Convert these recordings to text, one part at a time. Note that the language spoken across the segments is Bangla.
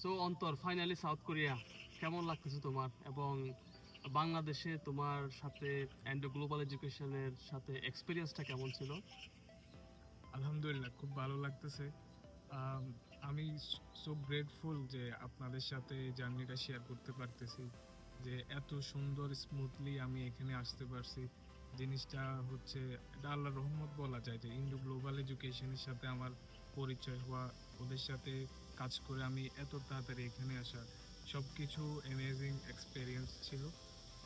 সো অন্তর, ফাইনালি সাউথ কোরিয়া কেমন লাগতেছে তোমার, এবং বাংলাদেশে তোমার সাথে অ্যান্ড গ্লোবাল এডুকেশনের সাথে এক্সপিরিয়েন্সটা কেমন ছিল? আলহামদুলিল্লাহ, খুব ভালো লাগতেছে। আম, আমি সো গ্রেটফুল যে আপনাদের সাথে এই জার্নিটা শেয়ার করতে পারতেছি, যে এত সুন্দর স্মুথলি আমি এখানে আসতে পারছি। জিনিসটা হচ্ছে এটা আল্লাহর রহমত বলা যায়, যে ইন্ডো গ্লোবাল এডুকেশনের সাথে আমার পরিচয় হওয়া, ওদের সাথে কাজ করে আমি এত তাড়াতাড়ি এখানে আসা, সব কিছু অ্যামেজিং এক্সপিরিয়েন্স ছিল।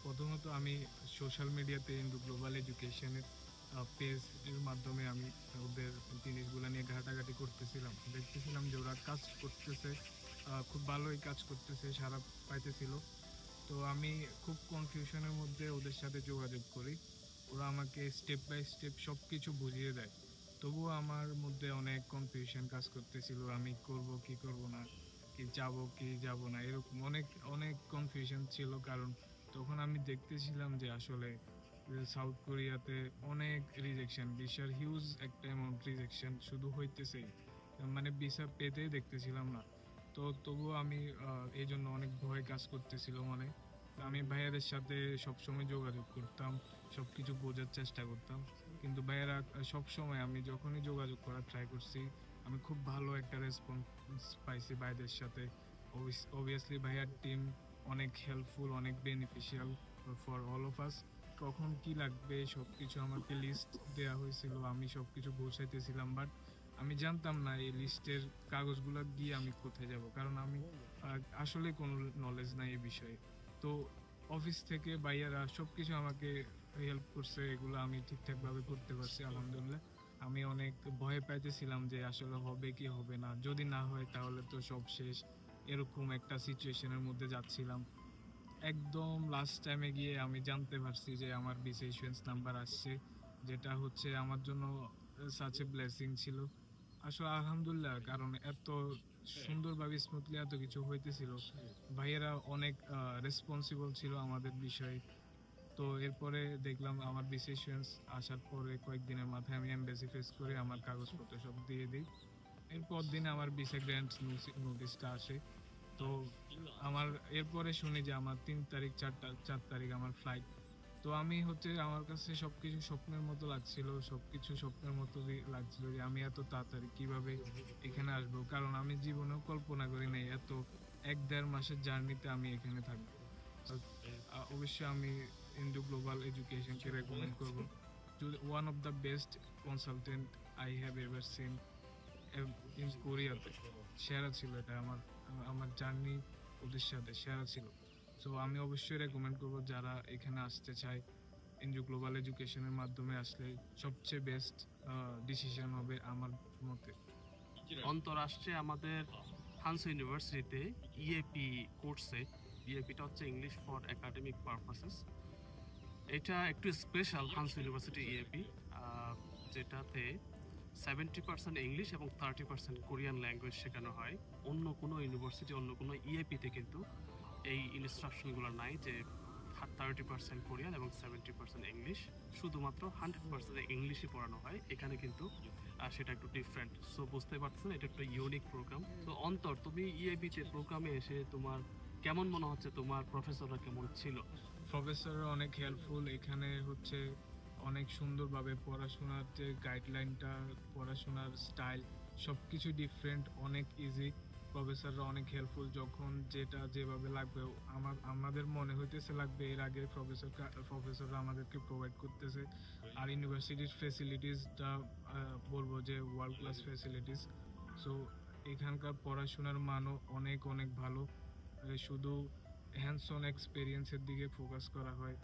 প্রথমত আমি সোশ্যাল মিডিয়াতে ইন্ডো গ্লোবাল এডুকেশনের পেজ এর মাধ্যমে আমি ওদের জিনিসগুলো নিয়ে ঘাটাঘাটি করতেছিলাম, দেখতেছিলাম যে ওরা কাজ করতেছে, খুব ভালোই কাজ করতেছে, সারা পাইতেছিল। তো আমি খুব কনফিউশনের মধ্যে ওদের সাথে যোগাযোগ করি। ওরা আমাকে স্টেপ বাই স্টেপ সব কিছু বুঝিয়ে দেয়। তবুও আমার মধ্যে অনেক কনফিউশন কাজ করতেছিল, আমি করব কি করব না, কি যাব কি যাব না, এরকম অনেক অনেক কনফিউশন ছিল। কারণ তখন আমি দেখতেছিলাম যে আসলে সাউথ কোরিয়াতে অনেক রিজেকশন, ভিসার হিউজ একটা অ্যামাউন্ট রিজেকশন শুধু হইতেছে, মানে ভিসা পেতেই দেখতেছিলাম না। তো তবুও আমি এই জন্য অনেক ভয় কাজ করতেছিল মনে। তো আমি ভাইয়াদের সাথে সবসময় যোগাযোগ করতাম, সবকিছু বোঝার চেষ্টা করতাম, কিন্তু ভাইয়ারা সবসময়, আমি যখনই যোগাযোগ করার ট্রাই করছি, আমি খুব ভালো একটা রেসপন্স পাইছি ভাইদের সাথে। অবভিয়াসলি ভাইয়ার টিম অনেক হেল্পফুল, অনেক beneficial for all of us. কখন কি লাগবে সবকিছু আমাকে লিস্ট দেওয়া হয়েছিল, আমি সবকিছু পৌঁছাইতেছিলাম। বাট আমি জানতাম না এই লিস্টের কাগজগুলো দিয়ে আমি কোথায় যাব, কারণ আমি আসলে কোনো নলেজ নাই এই বিষয়ে। তো অফিস থেকে ভাইয়ারা সবকিছু আমাকে হেল্প করছে, এগুলো আমি ঠিকঠাক ভাবে করতে পারছি আলহামদুলিল্লাহ। আমি অনেক ভয় পাইতেছিলাম যে আসলে হবে কি হবে না, যদি না হয় তাহলে তো সব শেষ, এরকম একটা সিচুয়েশনের মধ্যে যাচ্ছিলাম। একদম লাস্ট টাইমে গিয়ে আমি জানতে পারছি যে আমার ভিসা ইস্যুয়েন্স নাম্বার আসছে, যেটা হচ্ছে আমার জন্য সাচ এ ব্লেসিং ছিল আসলে আলহামদুলিল্লাহ। কারণ এত সুন্দরভাবে স্মুথলি এত কিছু হইতেছিল, ভাইয়েরা অনেক রেসপন্সিবল ছিল আমাদের বিষয়ে। তো এরপরে দেখলাম আমার ভিসা ইস্যুয়েন্স আসার পরে কয়েকদিনের মাথায় আমি এমবাসি ফেস করে আমার কাগজপত্র সব দিয়ে দিই। এরপর দিনে আমার ভিসা গ্র্যান্ড নোটিশটা আসে। তো আমার এরপরে শুনি যে আমার 3 তারিখ 4 তারিখ আমার ফ্লাইট। তো আমি হচ্ছে, আমার কাছে সবকিছু স্বপ্নের মতো লাগছিল, সবকিছু স্বপ্নের মতো লাগছিল যে আমি এত তাড়াতাড়ি কিভাবে এখানে আসবো, কারণ আমি জীবনেও কল্পনা করি নাই এত 1-1.5 মাসের জার্নিতে আমি এখানে থাকবো। অবশ্যই আমি ইন্ডো গ্লোবাল এডুকেশনকে রেকমেন্ড করবো। One of the best consultant I have ever seen in কোরিয়াতে। সেরা ছিল এটা, আমার আমার জার্নি ওদের সাথে সেরা ছিল। সো আমি অবশ্যই রেকমেন্ড করবো যারা এখানে আসতে চায়, ইন্ডো গ্লোবাল এডুকেশনের মাধ্যমে আসলে সবচেয়ে বেস্ট ডিসিশন হবে আমার মতে। অন্তর আসছে আমাদের হানসু ইউনিভার্সিটিতে ইএপি কোর্সে। ইএপিটা হচ্ছে ইংলিশ ফর একাডেমিক পারপাসেস। এটা একটু স্পেশাল হানসু ইউনিভার্সিটি ইএপি, যেটাতে 70% ইংলিশ এবং 30% কোরিয়ান ল্যাঙ্গুয়েজ শেখানো হয়। অন্য কোনো ইউনিভার্সিটি, অন্য কোনো ইএপিতে কিন্তু এই ইনস্ট্রাকশনগুলো নাই যে 30% কোরিয়ান এবং 70% ইংলিশ, শুধুমাত্র 100% ইংলিশই পড়ানো হয়। এখানে কিন্তু সেটা একটু ডিফারেন্ট। সো বুঝতে পারছেন, এটা একটা ইউনিক প্রোগ্রাম। তো অন্তর, তুমি ইএপিতে প্রোগ্রামে এসে তোমার কেমন মনে হচ্ছে? তোমার প্রফেসররা কেমন ছিল? প্রফেসর অনেক হেল্পফুল, এখানে হচ্ছে অনেক সুন্দরভাবে পড়াশোনার যে গাইডলাইনটা, পড়াশোনার স্টাইল সবকিছু ডিফারেন্ট, অনেক ইজি। প্রফেসররা অনেক হেল্পফুল, যখন যেটা যেভাবে লাগবে, আমাদের মনে হইতেছে লাগবে, এর আগে প্রফেসররা আমাদেরকে প্রোভাইড করতেছে। আর ইউনিভার্সিটির ফেসিলিটিসটা বলবো যে ওয়ার্ল্ড ক্লাস ফেসিলিটিস। সো এখানকার পড়াশোনার মানও অনেক অনেক ভালো। শুধু হ্যান্ডস অন এক্সপেরিয়েন্সের দিকে ফোকাস করা হয়।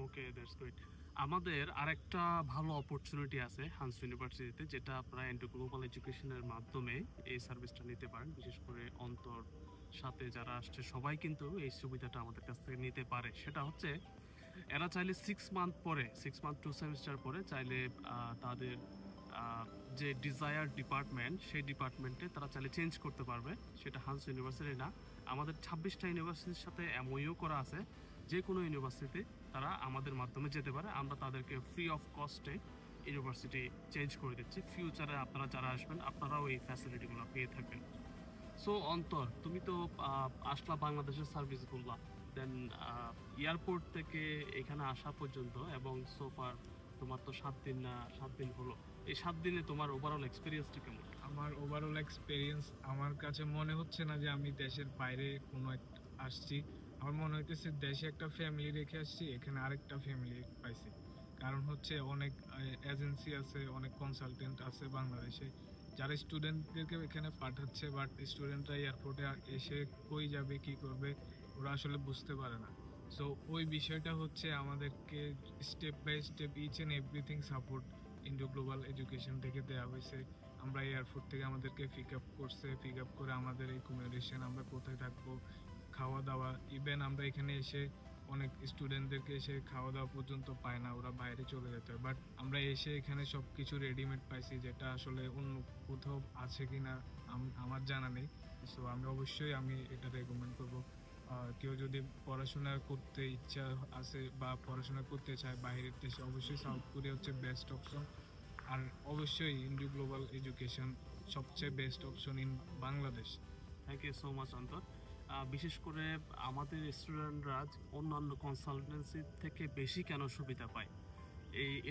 ওকে, দ্যাটস গুড। আমাদের আরেকটা ভালো অপরচুনিটি আছে হানসু ইউনিভার্সিটিতে, যেটা আপনারা ইন্ডো গ্লোবাল এডুকেশনের মাধ্যমে এই সার্ভিসটা নিতে পারেন। বিশেষ করে অন্তর সাথে যারা আসছে সবাই কিন্তু এই সুবিধাটা আমাদের কাছ থেকে নিতে পারে। সেটা হচ্ছে, এরা চাইলে 6 মান্থ পরে, 6 মান্থ 2 সেমিস্টার পরে চাইলে তাদের যে ডিজায়ার ডিপার্টমেন্ট, সেই ডিপার্টমেন্টে তারা চাইলে চেঞ্জ করতে পারবে। সেটা হানসু ইউনিভার্সিটি না, আমাদের 26টা ইউনিভার্সিটির সাথে এমওইউ করা আছে। যে কোনো ইউনিভার্সিটিতে তারা আমাদের মাধ্যমে যেতে পারে। আমরা তাদেরকে ফ্রি অফ কস্টে ইউনিভার্সিটি চেঞ্জ করে দিচ্ছি। ফিউচারে আপনারা যারা আসবেন, আপনারাও এই ফ্যাসিলিটিগুলো পেয়ে থাকবেন। সো অন্তর, তুমি তো আসলা বাংলাদেশের সার্ভিস করলা, দেন এয়ারপোর্ট থেকে এখানে আসা পর্যন্ত, এবং সোফার তোমার তো 7 দিন না 7 দিন হলো, এই 7 দিনে তোমার ওভারঅল এক্সপিরিয়েন্সটা কেমন? আমার ওভারঅল এক্সপিরিয়েন্স, আমার কাছে মনে হচ্ছে না যে আমি দেশের বাইরে কোনো আসছি। আমার মনে হইতেছে দেশে একটা ফ্যামিলি রেখে আসছি, এখানে আরেকটা ফ্যামিলি পাইছি। কারণ হচ্ছে অনেক এজেন্সি আছে, অনেক কনসালটেন্ট আছে বাংলাদেশে, যারা স্টুডেন্টদেরকে এখানে পাঠাচ্ছে, বাট স্টুডেন্টরা এয়ারপোর্টে এসে কই যাবে কি করবে ওরা আসলে বুঝতে পারে না। সো ওই বিষয়টা হচ্ছে আমাদেরকে step by step each and everything support Indo global education থেকে দেওয়া হয়েছে। আমরা এয়ারপোর্ট থেকে আমাদেরকে পিক আপ করছে, পিক আপ করে আমাদের একুমোডেশন, আমরা কোথায় থাকবো, খাওয়া দাওয়া, ইভেন আমরা এখানে এসে অনেক স্টুডেন্টদেরকে এসে খাওয়া দাওয়া পর্যন্ত পায় না, ওরা বাইরে চলে যেতে হয়, বাট আমরা এসে এখানে সব কিছু রেডিমেড পাইছি, যেটা আসলে অন্য কোথাও আছে কিনা আমার জানা নেই। সো আমি এটা রেকমেন্ড করবো। কেউ যদি পড়াশোনা করতে ইচ্ছা আছে বা পড়াশোনা করতে চায় বাইরের দেশে, অবশ্যই সাউথ কোরিয়া হচ্ছে বেস্ট অপশন। আর অবশ্যই ইন্ডিয়া গ্লোবাল এডুকেশন সবচেয়ে best option in Bangladesh. Thank you so much Antor. বিশেষ করে আমাদের স্টুডেন্টরা অন্যান্য কনসালটেন্সি থেকে বেশি কেন সুবিধা পায়,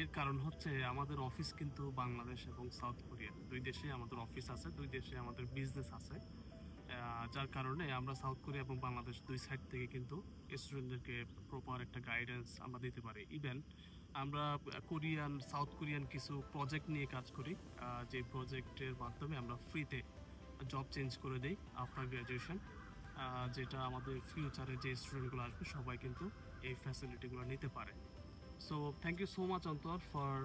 এর কারণ হচ্ছে আমাদের অফিস কিন্তু বাংলাদেশ এবং সাউথ কোরিয়া দুই দেশে আমাদের অফিস আছে, দুই দেশে আমাদের বিজনেস আছে। যার কারণে আমরা সাউথ কোরিয়া এবং বাংলাদেশ দুই সাইড থেকে কিন্তু স্টুডেন্টদেরকে প্রপার একটা গাইডেন্স আমরা দিতে পারি। ইভেন আমরা সাউথ কোরিয়ান কিছু প্রজেক্ট নিয়ে কাজ করি, যে প্রজেক্টের মাধ্যমে আমরা ফ্রিতে জব চেঞ্জ করে দেই আফটার গ্র্যাজুয়েশন, যেটা আমাদের ফিউচারে যে স্টুডেন্টগুলো আসবে সবাই কিন্তু এই ফ্যাসিলিটিগুলো নিতে পারে। So thank you so much Antor for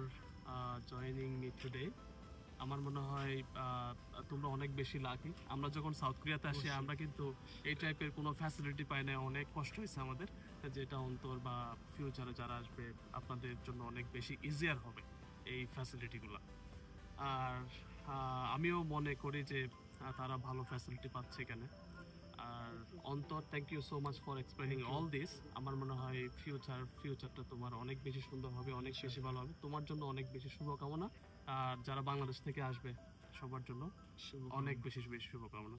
joining me today. আমার মনে হয় তোমরা অনেক বেশি লাকি। আমরা যখন সাউথ কোরিয়াতে আসি অবশ্যই। আমরা কিন্তু এই টাইপের কোনো ফ্যাসিলিটি পাই না, অনেক কষ্ট হয়েছে আমাদের, যেটা অন্তর বা ফিউচারে যারা আসবে আপনাদের জন্য অনেক বেশি ইজিয়ার হবে এই ফ্যাসিলিটিগুলো। আর আমিও মনে করি যে তারা ভালো ফ্যাসিলিটি পাচ্ছে এখানে। আর Antor, thank you so much for explaining Thank you. All this. আমার মনে হয় ফিউচারটা তোমার অনেক বেশি সুন্দর হবে, অনেক বেশি ভালো হবে। তোমার জন্য অনেক বেশি শুভকামনা, আর যারা বাংলাদেশ থেকে আসবে সবার জন্য অনেক শুভকামনা। বেশি বেশি শুভকামনা।